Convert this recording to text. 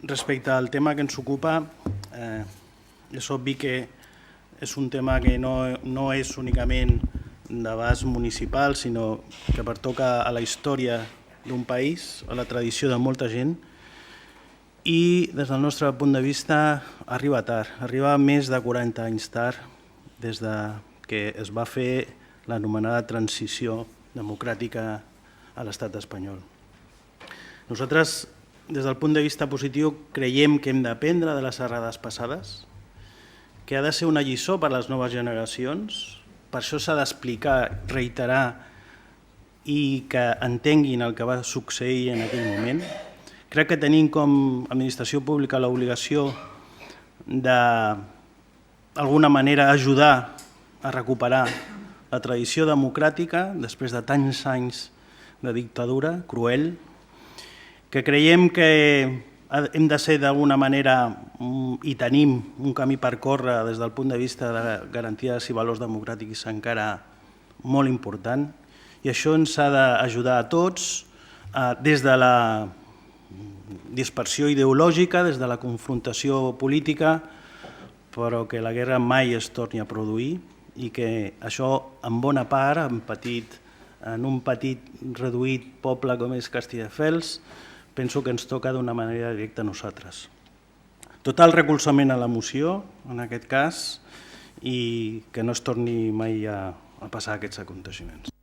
respecte al tema que ens ocupa, és obvi que és un tema que no és únicament d'abast municipal, sinó que pertoca a la història d'un país, a la tradició de molta gent, i des del nostre punt de vista arriba tard, arriba més de 40 anys tard des que es va fer l'anomenada transició democràtica a l'estat espanyol. Nosaltres, des del punt de vista positiu, creiem que hem d'aprendre de les errades passades, que ha de ser una lliçó per a les noves generacions, per això s'ha d'explicar, reiterar i que entenguin el que va succeir en aquell moment. Crec que tenim com a administració pública l'obligació d'alguna manera ajudar a recuperar la tradició democràtica després de tants anys de dictadura cruel, que creiem que hem de ser d'alguna manera i tenim un camí per córrer des del punt de vista de garanties i valors democràtics encara molt important, i això ens ha d'ajudar a tots des de la dispersió ideològica, des de la confrontació política, però que la guerra mai es torni a produir i que això, en bona part, en un petit reduït poble com és Castelldefels, penso que ens toca d'una manera directa a nosaltres. Total recolzament a la moció, en aquest cas, i que no es torni mai a passar aquests aconteixements.